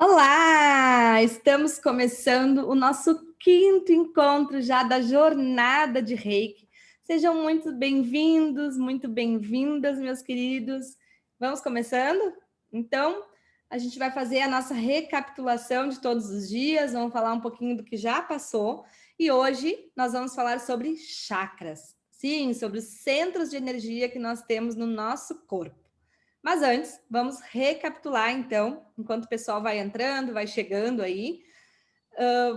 Olá! Estamos começando o nosso quinto encontro já da jornada de Reiki. Sejam muito bem-vindos, muito bem-vindas, meus queridos. Vamos começando? Então, a gente vai fazer a nossa recapitulação de todos os dias, vamos falar um pouquinho do que já passou. E hoje nós vamos falar sobre chakras. Sim, sobre os centros de energia que nós temos no nosso corpo. Mas antes, vamos recapitular, então, enquanto o pessoal vai entrando, vai chegando aí,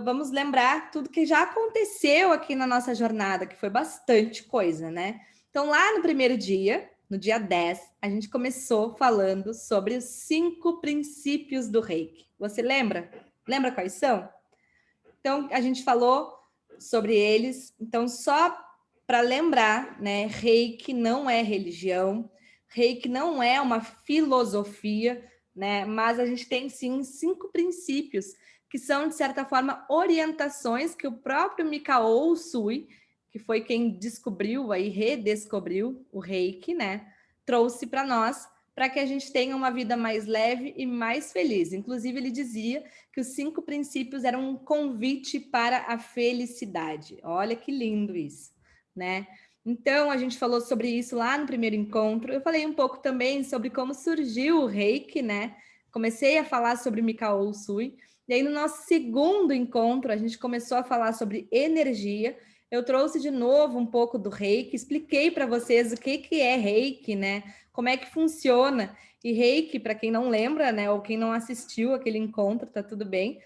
vamos lembrar tudo que já aconteceu aqui na nossa jornada, que foi bastante coisa, né? Então, lá no primeiro dia, no dia 10, a gente começou falando sobre os 5 princípios do Reiki. Você lembra? Lembra quais são? Então, a gente falou sobre eles. Então, só para lembrar, né? Reiki não é religião, Reiki não é uma filosofia, né? Mas a gente tem sim 5 princípios que são, de certa forma, orientações que o próprio Mikao Usui, que foi quem descobriu aí, redescobriu o Reiki, né? Trouxe para nós, para que a gente tenha uma vida mais leve e mais feliz. Inclusive, ele dizia que os 5 princípios eram um convite para a felicidade. Olha que lindo isso, né? Então, a gente falou sobre isso lá no primeiro encontro. Eu falei um pouco também sobre como surgiu o Reiki, né? Comecei a falar sobre Mikao Usui. E aí, no nosso segundo encontro, a gente começou a falar sobre energia. Eu trouxe de novo um pouco do Reiki, expliquei para vocês o que é Reiki, né? Como é que funciona. E Reiki, para quem não lembra, né, ou quem não assistiu aquele encontro, tá tudo bem,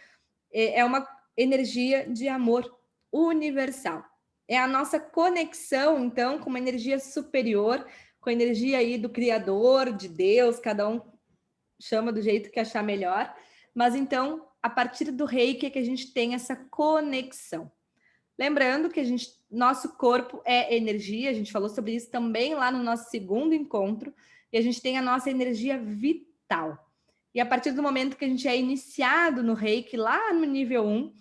é uma energia de amor universal. É a nossa conexão, então, com uma energia superior, com a energia aí do Criador, de Deus, cada um chama do jeito que achar melhor, mas então, a partir do Reiki é que a gente tem essa conexão. Lembrando que nosso corpo é energia, a gente falou sobre isso também lá no nosso segundo encontro, e a gente tem a nossa energia vital. E a partir do momento que a gente é iniciado no Reiki, lá no nível 1,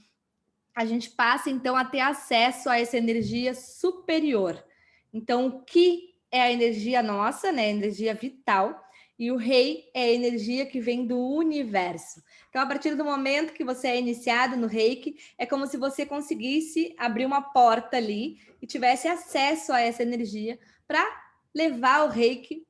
a gente passa então a ter acesso a essa energia superior. Então, o que é a energia nossa, né? A energia vital, e o Rei é a energia que vem do universo. Então, a partir do momento que você é iniciado no Reiki, é como se você conseguisse abrir uma porta ali e tivesse acesso a essa energia para levar o Reiki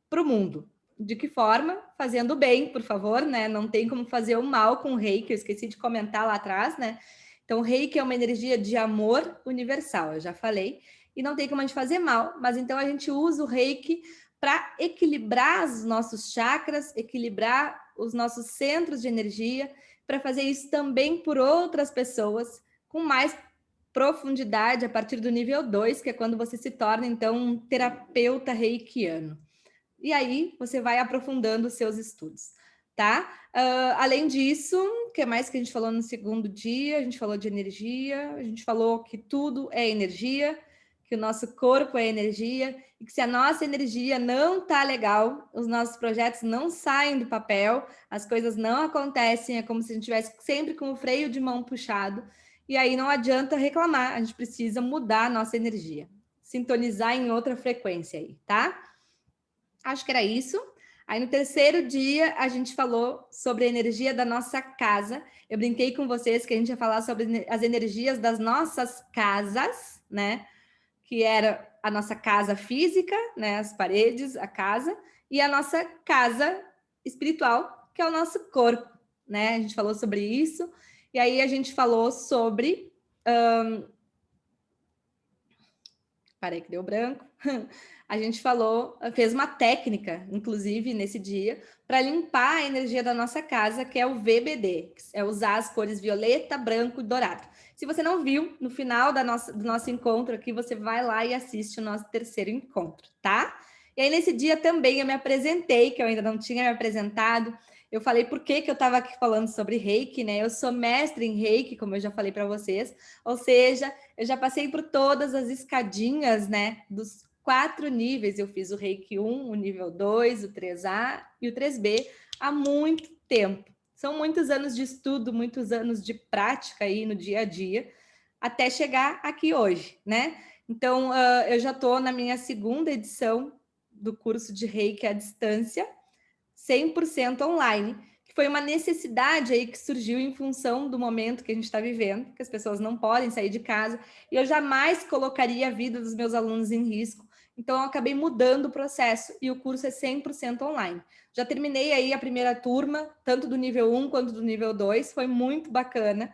para o mundo. De que forma? Fazendo bem, por favor, né? Não tem como fazer o mal com o Reiki, eu esqueci de comentar lá atrás, né? Então, o Reiki é uma energia de amor universal, eu já falei, e não tem como a gente fazer mal, mas então a gente usa o Reiki para equilibrar os nossos chakras, equilibrar os nossos centros de energia, para fazer isso também por outras pessoas, com mais profundidade a partir do nível 2, que é quando você se torna, então, um terapeuta reikiano. E aí você vai aprofundando os seus estudos, tá? Além disso, o que mais que a gente falou no segundo dia? A gente falou de energia, a gente falou que tudo é energia, que o nosso corpo é energia, e que se a nossa energia não tá legal, os nossos projetos não saem do papel, as coisas não acontecem, é como se a gente tivesse sempre com o freio de mão puxado, e aí não adianta reclamar, a gente precisa mudar a nossa energia, sintonizar em outra frequência aí, tá? Acho que era isso. Aí no terceiro dia a gente falou sobre a energia da nossa casa. Eu brinquei com vocês que a gente ia falar sobre as energias das nossas casas, né? Que era a nossa casa física, né? As paredes, a casa, e a nossa casa espiritual, que é o nosso corpo, né? A gente falou sobre isso. E aí a gente falou sobre. Parei que deu branco. A gente falou, fez uma técnica, inclusive, nesse dia, para limpar a energia da nossa casa, que é o VBD, que é usar as cores violeta, branco e dourado. Se você não viu, no final do nosso encontro aqui, você vai lá e assiste o nosso terceiro encontro, tá? E aí, nesse dia também, eu me apresentei, que eu ainda não tinha me apresentado. Eu falei por que eu estava aqui falando sobre Reiki, né? Eu sou mestre em Reiki, como eu já falei para vocês, ou seja, eu já passei por todas as escadinhas, né, dos 4 níveis. Eu fiz o Reiki 1, o nível 2, o 3A e o 3B há muito tempo. São muitos anos de estudo, muitos anos de prática aí no dia a dia, até chegar aqui hoje, né? Então, eu já estou na minha segunda edição do curso de Reiki à distância, 100% online, que foi uma necessidade aí que surgiu em função do momento que a gente está vivendo, que as pessoas não podem sair de casa, e eu jamais colocaria a vida dos meus alunos em risco. Então, eu acabei mudando o processo e o curso é 100% online. Já terminei aí a primeira turma, tanto do nível 1 quanto do nível 2, foi muito bacana.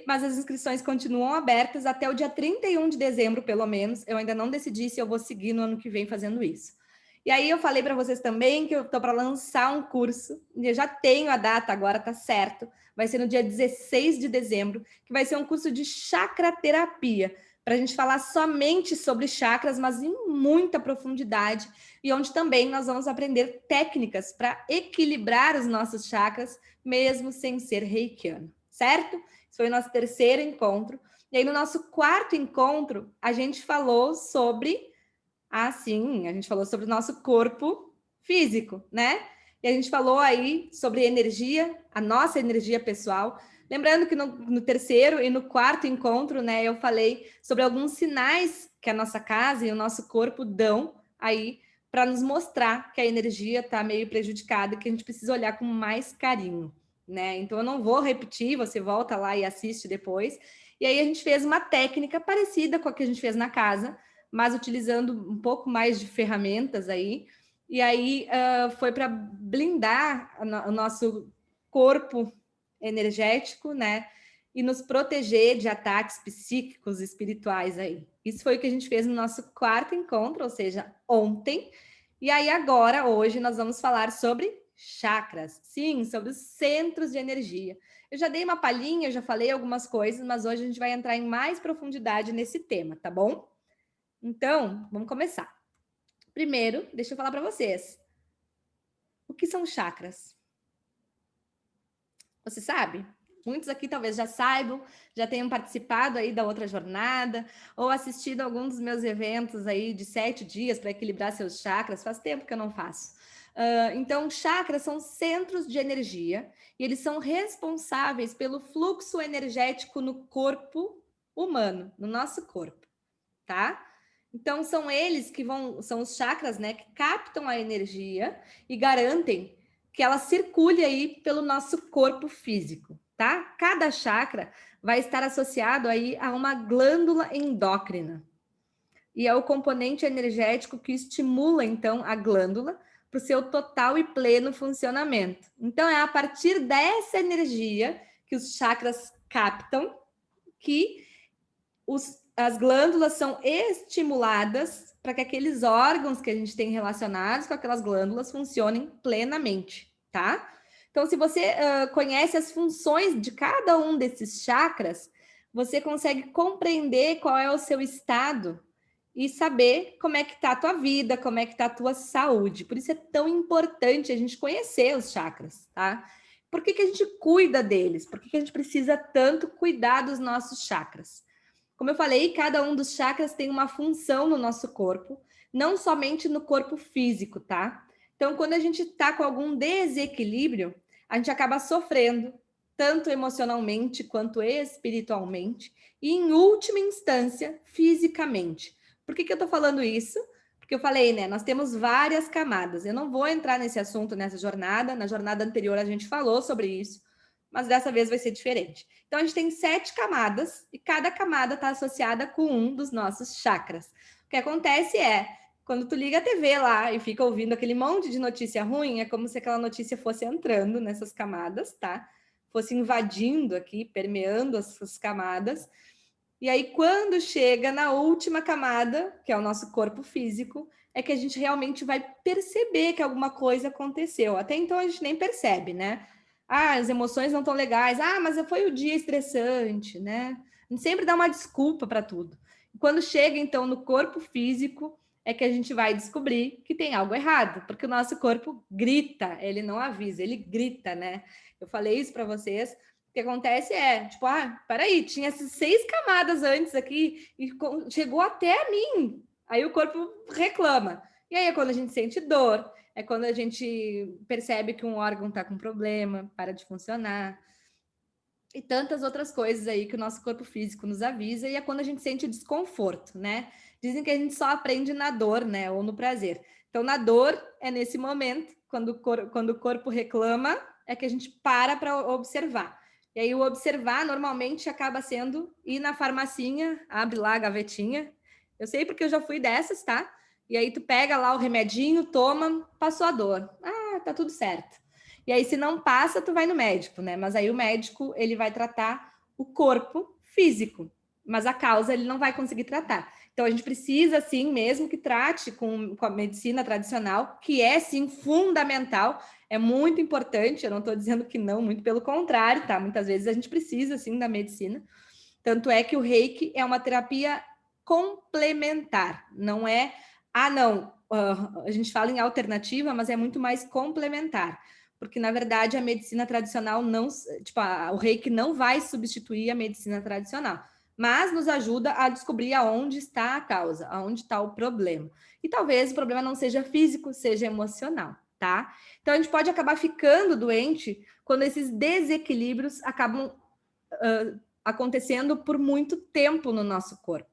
Mas as inscrições continuam abertas até o dia 31 de dezembro, pelo menos. Eu ainda não decidi se eu vou seguir no ano que vem fazendo isso. E aí eu falei para vocês também que eu estou para lançar um curso, e eu já tenho a data agora, tá certo. Vai ser no dia 16 de dezembro, que vai ser um curso de chacraterapia, para a gente falar somente sobre chakras, mas em muita profundidade, e onde também nós vamos aprender técnicas para equilibrar os nossos chakras, mesmo sem ser reikiano, certo? Esse foi o nosso terceiro encontro. E aí, no nosso quarto encontro, a gente falou sobre... Ah, sim, a gente falou sobre o nosso corpo físico, né? E a gente falou aí sobre energia, a nossa energia pessoal. Lembrando que no terceiro e no quarto encontro, né, eu falei sobre alguns sinais que a nossa casa e o nosso corpo dão aí para nos mostrar que a energia está meio prejudicada e que a gente precisa olhar com mais carinho, né? Então eu não vou repetir, você volta lá e assiste depois. E aí a gente fez uma técnica parecida com a que a gente fez na casa, mas utilizando um pouco mais de ferramentas aí. E aí foi para blindar o nosso corpo energético, né? E nos proteger de ataques psíquicos, espirituais aí. Isso foi o que a gente fez no nosso quarto encontro, ou seja, ontem. E aí agora, hoje, nós vamos falar sobre chakras. Sim, sobre os centros de energia. Eu já dei uma palhinha, eu já falei algumas coisas, mas hoje a gente vai entrar em mais profundidade nesse tema, tá bom? Então, vamos começar. Primeiro, deixa eu falar para vocês. O que são chakras? Você sabe? Muitos aqui talvez já saibam, já tenham participado aí da outra jornada, ou assistido a algum dos meus eventos aí de 7 dias para equilibrar seus chakras. Faz tempo que eu não faço. Então, chakras são centros de energia e eles são responsáveis pelo fluxo energético no corpo humano, no nosso corpo, tá? Então, são eles que são os chakras, né, que captam a energia e garantem que ela circule aí pelo nosso corpo físico, tá? Cada chakra vai estar associado aí a uma glândula endócrina. E é o componente energético que estimula, então, a glândula para o seu total e pleno funcionamento. Então, é a partir dessa energia que os chakras captam que as glândulas são estimuladas para que aqueles órgãos que a gente tem relacionados com aquelas glândulas funcionem plenamente, tá? Então, se você conhece as funções de cada um desses chakras, você consegue compreender qual é o seu estado e saber como é que está a tua vida, como é que está a tua saúde. Por isso é tão importante a gente conhecer os chakras, tá? Por que a gente cuida deles? Por que a gente precisa tanto cuidar dos nossos chakras? Como eu falei, cada um dos chakras tem uma função no nosso corpo, não somente no corpo físico, tá? Então, quando a gente está com algum desequilíbrio, a gente acaba sofrendo, tanto emocionalmente quanto espiritualmente, e em última instância, fisicamente. Por que eu estou falando isso? Porque eu falei, né? Nós temos várias camadas. Eu não vou entrar nesse assunto nessa jornada. Na jornada anterior a gente falou sobre isso, mas dessa vez vai ser diferente. Então, a gente tem 7 camadas e cada camada está associada com um dos nossos chakras. O que acontece é, quando tu liga a TV lá e fica ouvindo aquele monte de notícia ruim, é como se aquela notícia fosse entrando nessas camadas, tá? Fosse invadindo aqui, permeando essas camadas. E aí, quando chega na última camada, que é o nosso corpo físico, é que a gente realmente vai perceber que alguma coisa aconteceu. Até então, a gente nem percebe, né? Ah, as emoções não estão legais. Ah, mas foi o dia estressante, né? A gente sempre dá uma desculpa para tudo. Quando chega, então, no corpo físico, é que a gente vai descobrir que tem algo errado, porque o nosso corpo grita, ele não avisa, ele grita, né? Eu falei isso para vocês. O que acontece é, tipo, peraí, tinha essas 6 camadas antes aqui e chegou até a mim. Aí o corpo reclama. E aí é quando a gente sente dor, é quando a gente percebe que um órgão está com problema, para de funcionar. E tantas outras coisas aí que o nosso corpo físico nos avisa, e é quando a gente sente desconforto, né? Dizem que a gente só aprende na dor, né? Ou no prazer. Então, na dor é nesse momento, quando o corpo reclama, é que a gente para observar. E aí o observar normalmente acaba sendo ir na farmacinha, abre lá a gavetinha. Eu sei porque eu já fui dessas, tá? E aí tu pega lá o remedinho, toma, passou a dor. Ah, tá tudo certo. E aí se não passa, tu vai no médico, né? Mas aí o médico, ele vai tratar o corpo físico, mas a causa ele não vai conseguir tratar. Então a gente precisa, sim, mesmo que trate com a medicina tradicional, que é, sim, fundamental, é muito importante, eu não estou dizendo que não, muito pelo contrário, tá? Muitas vezes a gente precisa, sim, da medicina. Tanto é que o Reiki é uma terapia complementar, não é, não, a gente fala em alternativa, mas é muito mais complementar, porque na verdade a medicina tradicional não, tipo, o Reiki não vai substituir a medicina tradicional, mas nos ajuda a descobrir aonde está a causa, aonde está o problema. E talvez o problema não seja físico, seja emocional, tá? Então a gente pode acabar ficando doente quando esses desequilíbrios acabam acontecendo por muito tempo no nosso corpo.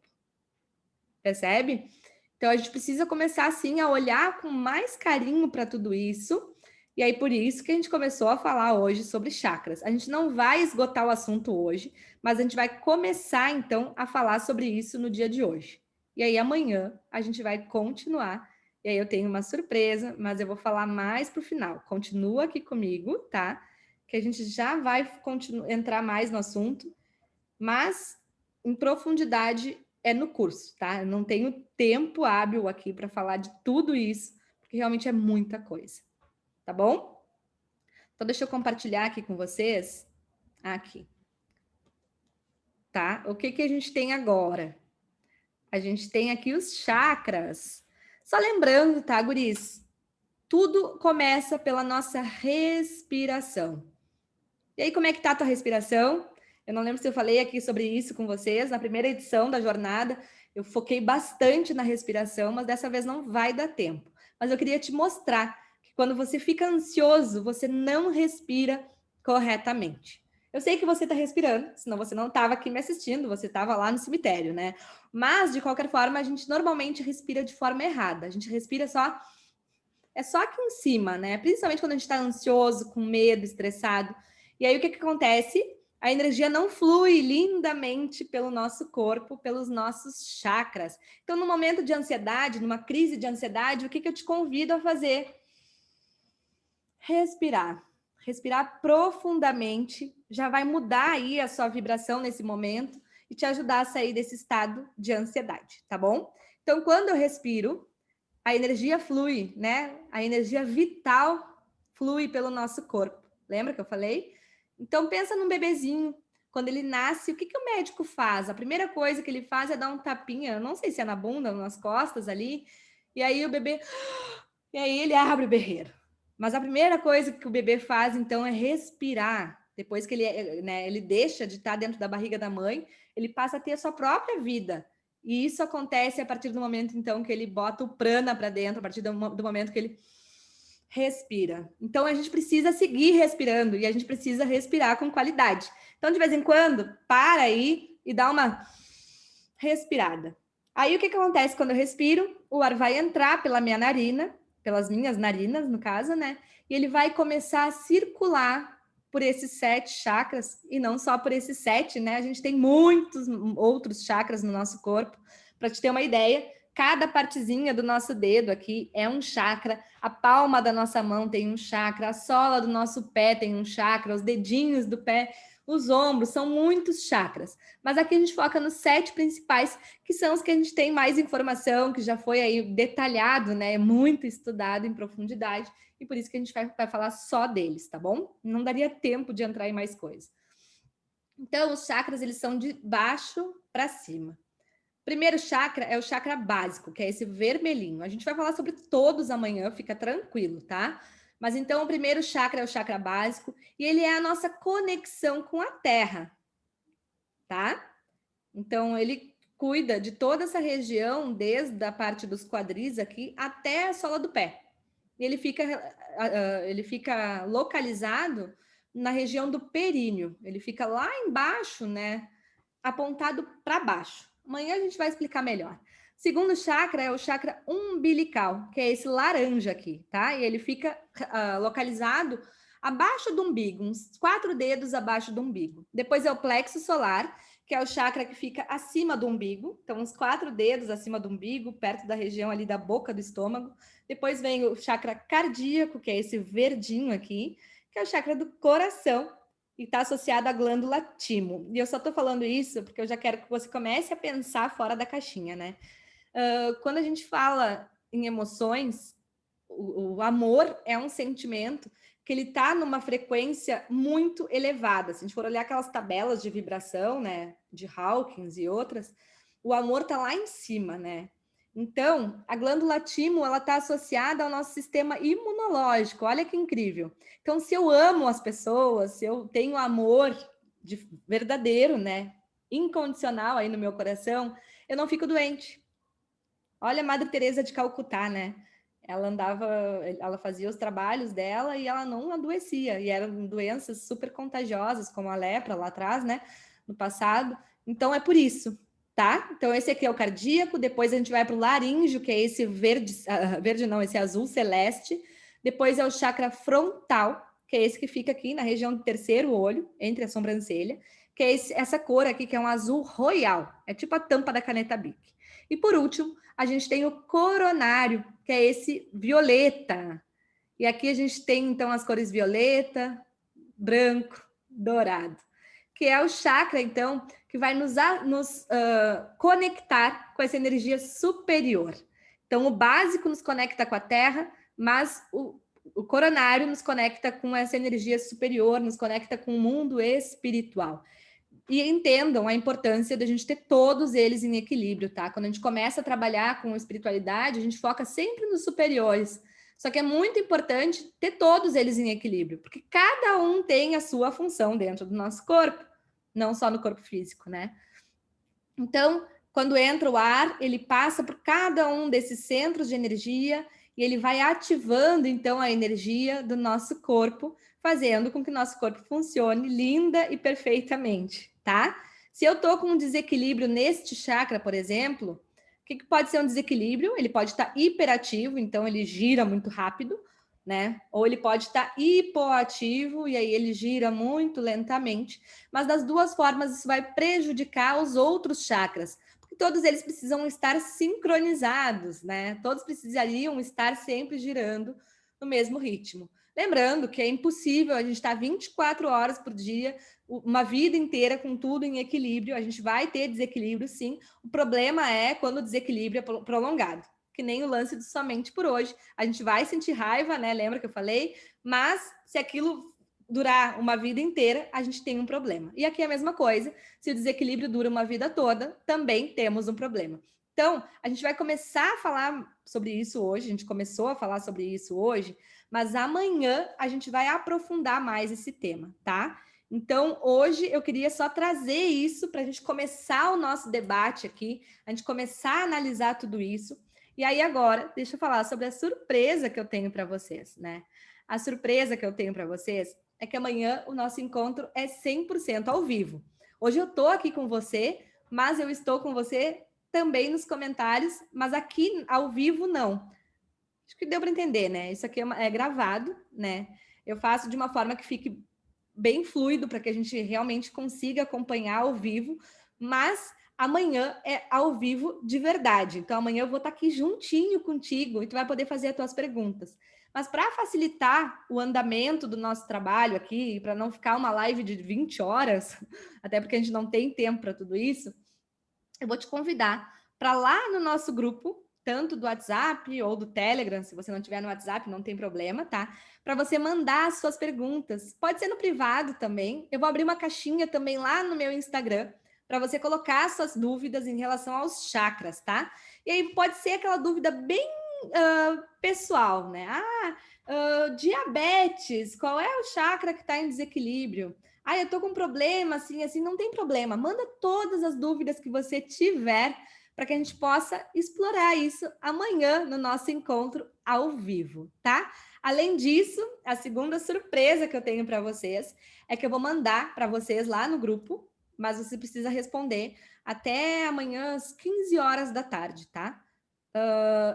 Percebe? Então a gente precisa começar assim a olhar com mais carinho para tudo isso. E aí por isso que a gente começou a falar hoje sobre chakras. A gente não vai esgotar o assunto hoje, mas a gente vai começar então a falar sobre isso no dia de hoje. E aí amanhã a gente vai continuar. E aí eu tenho uma surpresa, mas eu vou falar mais para o final. Continua aqui comigo, tá? Que a gente já vai entrar mais no assunto, mas em profundidade é no curso, tá? Eu não tenho tempo hábil aqui para falar de tudo isso, porque realmente é muita coisa, tá bom? Então deixa eu compartilhar aqui com vocês, aqui, tá? O que que a gente tem agora? A gente tem aqui os chakras. Só lembrando, tá, guris? Tudo começa pela nossa respiração. E aí, como é que tá a tua respiração? Eu não lembro se eu falei aqui sobre isso com vocês. Na primeira edição da jornada, eu foquei bastante na respiração, mas dessa vez não vai dar tempo. Mas eu queria te mostrar que quando você fica ansioso, você não respira corretamente. Eu sei que você está respirando, senão você não estava aqui me assistindo, você estava lá no cemitério, né? Mas, de qualquer forma, a gente normalmente respira de forma errada. A gente respira só. É só aqui em cima, né? Principalmente quando a gente está ansioso, com medo, estressado. E aí o que, que acontece? A energia não flui lindamente pelo nosso corpo, pelos nossos chakras. Então, no momento de ansiedade, numa crise de ansiedade, o que, que eu te convido a fazer? Respirar. Respirar profundamente já vai mudar aí a sua vibração nesse momento e te ajudar a sair desse estado de ansiedade, tá bom? Então, quando eu respiro, a energia flui, né? A energia vital flui pelo nosso corpo. Lembra que eu falei? Então pensa num bebezinho. Quando ele nasce, o que, que o médico faz? A primeira coisa que ele faz é dar um tapinha, não sei se é na bunda ou nas costas ali, e aí o bebê, e aí ele abre o berreiro. Mas a primeira coisa que o bebê faz, então, é respirar. Depois que ele, né, ele deixa de estar dentro da barriga da mãe, ele passa a ter a sua própria vida. E isso acontece a partir do momento, então, que ele bota o prana para dentro, a partir do momento que ele respira. Então, a gente precisa seguir respirando e a gente precisa respirar com qualidade. Então, de vez em quando, para aí e dá uma respirada. Aí, o que, que acontece quando eu respiro? O ar vai entrar pela minha narina, pelas minhas narinas, no caso, né? E ele vai começar a circular por esses 7 chakras, e não só por esses 7, né? A gente tem muitos outros chakras no nosso corpo. Para te ter uma ideia, cada partezinha do nosso dedo aqui é um chakra, a palma da nossa mão tem um chakra, a sola do nosso pé tem um chakra, os dedinhos do pé, os ombros, são muitos chakras. Mas aqui a gente foca nos 7 principais, que são os que a gente tem mais informação, que já foi aí detalhado, né? Muito estudado em profundidade, e por isso que a gente vai falar só deles, tá bom? Não daria tempo de entrar em mais coisa. Então, os chakras, eles são de baixo para cima. Primeiro chakra é o chakra básico, que é esse vermelhinho. A gente vai falar sobre todos amanhã, fica tranquilo, tá? Mas então o primeiro chakra é o chakra básico e ele é a nossa conexão com a Terra, tá? Então ele cuida de toda essa região, desde a parte dos quadris aqui até a sola do pé. E ele fica localizado na região do períneo. Ele fica lá embaixo, né? Apontado para baixo. Amanhã a gente vai explicar melhor. Segundo chakra é o chakra umbilical, que é esse laranja aqui, tá? E ele fica localizado abaixo do umbigo, uns 4 dedos abaixo do umbigo. Depois é o plexo solar, que é o chakra que fica acima do umbigo, então uns 4 dedos acima do umbigo, perto da região ali da boca do estômago. Depois vem o chakra cardíaco, que é esse verdinho aqui, que é o chakra do coração, e está associado à glândula timo. E eu só estou falando isso porque eu já quero que você comece a pensar fora da caixinha, né? Quando a gente fala em emoções, o amor é um sentimento que ele está numa frequência muito elevada. Se a gente for olhar aquelas tabelas de vibração, né, de Hawkins e outras, o amor está lá em cima, né? Então, a glândula timo, ela está associada ao nosso sistema imunológico. Olha que incrível. Então, se eu amo as pessoas, se eu tenho amor verdadeiro, né, incondicional aí no meu coração, eu não fico doente. Olha a Madre Teresa de Calcutá, né? Ela fazia os trabalhos dela e ela não adoecia, e eram doenças super contagiosas, como a lepra lá atrás, né, no passado. Então é por isso, tá? Então esse aqui é o cardíaco, depois a gente vai para o laríngeo, que é esse verde não, esse azul celeste. Depois é o chakra frontal, que é esse que fica aqui na região do terceiro olho, entre a sobrancelha, que é essa cor aqui, que é um azul royal, é tipo a tampa da caneta Bic. E por último, a gente tem o coronário, que é esse violeta. E aqui a gente tem, então, as cores violeta, branco, dourado, que é o chakra, então, que vai nos conectar com essa energia superior. Então, o básico nos conecta com a Terra, mas o coronário nos conecta com essa energia superior, nos conecta com o mundo espiritual. E entendam a importância da gente ter todos eles em equilíbrio, tá? Quando a gente começa a trabalhar com espiritualidade, a gente foca sempre nos superiores. Só que é muito importante ter todos eles em equilíbrio, porque cada um tem a sua função dentro do nosso corpo, não só no corpo físico, né? Então, quando entra o ar, ele passa por cada um desses centros de energia e ele vai ativando, então, a energia do nosso corpo, fazendo com que o nosso corpo funcione linda e perfeitamente, tá? Se eu tô com um desequilíbrio neste chakra, por exemplo, o que pode ser um desequilíbrio? Ele pode estar hiperativo, então ele gira muito rápido, né? Ou ele pode estar hipoativo e aí ele gira muito lentamente. Mas das duas formas isso vai prejudicar os outros chakras, porque todos eles precisam estar sincronizados, né? Todos precisariam estar sempre girando no mesmo ritmo. Lembrando que é impossível a gente estar 24 horas por dia, uma vida inteira com tudo em equilíbrio. A gente vai ter desequilíbrio, sim. O problema é quando o desequilíbrio é prolongado, que nem o lance do somente por hoje. A gente vai sentir raiva, né? Lembra que eu falei? Mas se aquilo durar uma vida inteira, a gente tem um problema. E aqui é a mesma coisa. Se o desequilíbrio dura uma vida toda, também temos um problema. Então, a gente vai começar a falar sobre isso hoje, a gente começou a falar sobre isso hoje, mas amanhã a gente vai aprofundar mais esse tema, tá? Então, hoje eu queria só trazer isso para a gente começar o nosso debate aqui, a gente começar a analisar tudo isso. E aí agora, deixa eu falar sobre a surpresa que eu tenho para vocês, né? A surpresa que eu tenho para vocês é que amanhã o nosso encontro é 100% ao vivo. Hoje eu estou aqui com você, mas eu estou com você também nos comentários, mas aqui ao vivo não. Acho que deu para entender, né? Isso aqui é gravado, né? Eu faço de uma forma que fique bem fluido para que a gente realmente consiga acompanhar ao vivo, mas amanhã é ao vivo de verdade. Então amanhã eu vou estar aqui juntinho contigo e tu vai poder fazer as tuas perguntas. Mas para facilitar o andamento do nosso trabalho aqui, para não ficar uma live de 20 horas, até porque a gente não tem tempo para tudo isso, eu vou te convidar para lá no nosso grupo, tanto do WhatsApp ou do Telegram, se você não tiver no WhatsApp, não tem problema, tá? Para você mandar as suas perguntas. Pode ser no privado também. Eu vou abrir uma caixinha também lá no meu Instagram para você colocar suas dúvidas em relação aos chakras, tá? E aí pode ser aquela dúvida bem pessoal, né? Diabetes, qual é o chakra que está em desequilíbrio? Eu tô com um problema, assim, não tem problema. Manda todas as dúvidas que você tiver para que a gente possa explorar isso amanhã no nosso encontro ao vivo, tá? Além disso, a segunda surpresa que eu tenho para vocês é que eu vou mandar para vocês lá no grupo, mas você precisa responder até amanhã às 15 horas da tarde, tá?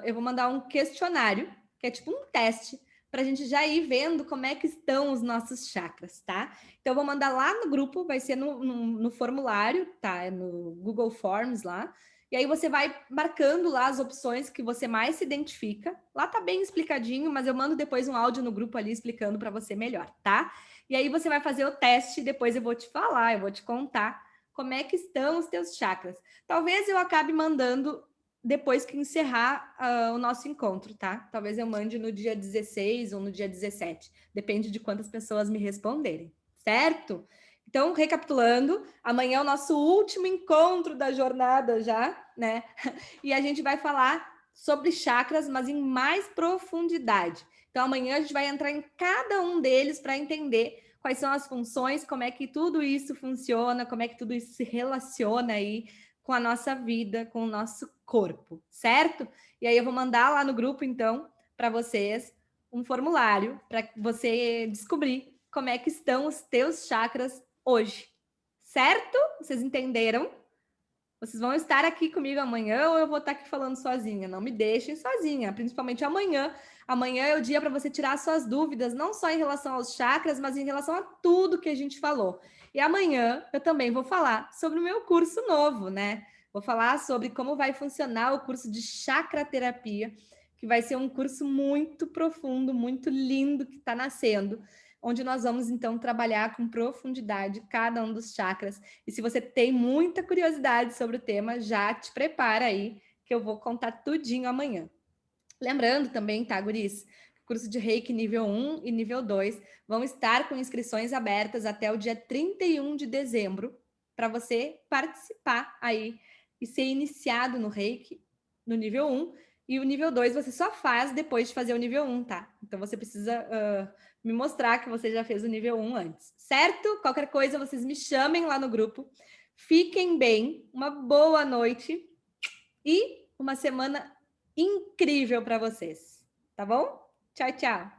Eu vou mandar um questionário, que é tipo um teste, para a gente já ir vendo como é que estão os nossos chakras, tá? Então, eu vou mandar lá no grupo, vai ser no formulário, tá? É no Google Forms lá. E aí você vai marcando lá as opções que você mais se identifica. Lá tá bem explicadinho, mas eu mando depois um áudio no grupo ali explicando para você melhor, tá? E aí você vai fazer o teste, depois eu vou te falar, eu vou te contar como é que estão os teus chakras. Talvez eu acabe mandando depois que encerrar o nosso encontro, tá? Talvez eu mande no dia 16 ou no dia 17. Depende de quantas pessoas me responderem, certo? Então, recapitulando, amanhã é o nosso último encontro da jornada já, né? E a gente vai falar sobre chakras, mas em mais profundidade. Então, amanhã a gente vai entrar em cada um deles para entender quais são as funções, como é que tudo isso funciona, como é que tudo isso se relaciona aí com a nossa vida, com o nosso corpo, certo? E aí eu vou mandar lá no grupo, então, para vocês um formulário para você descobrir como é que estão os teus chakras hoje, certo? Vocês entenderam? Vocês vão estar aqui comigo amanhã ou eu vou estar aqui falando sozinha? Não me deixem sozinha, principalmente amanhã. Amanhã é o dia para você tirar suas dúvidas, não só em relação aos chakras, mas em relação a tudo que a gente falou. E amanhã eu também vou falar sobre o meu curso novo, né? Vou falar sobre como vai funcionar o curso de chakra terapia, que vai ser um curso muito profundo, muito lindo que está nascendo, onde nós vamos então trabalhar com profundidade cada um dos chakras. E se você tem muita curiosidade sobre o tema, já te prepara aí, que eu vou contar tudinho amanhã. Lembrando também, tá, guris? Curso de Reiki nível 1 e nível 2 vão estar com inscrições abertas até o dia 31 de dezembro para você participar aí e ser iniciado no Reiki no nível 1. E o nível 2 você só faz depois de fazer o nível 1, tá? Então você precisa me mostrar que você já fez o nível 1 antes, certo? Qualquer coisa, vocês me chamem lá no grupo. Fiquem bem, uma boa noite e uma semana incrível para vocês, tá bom? Tchau, tchau.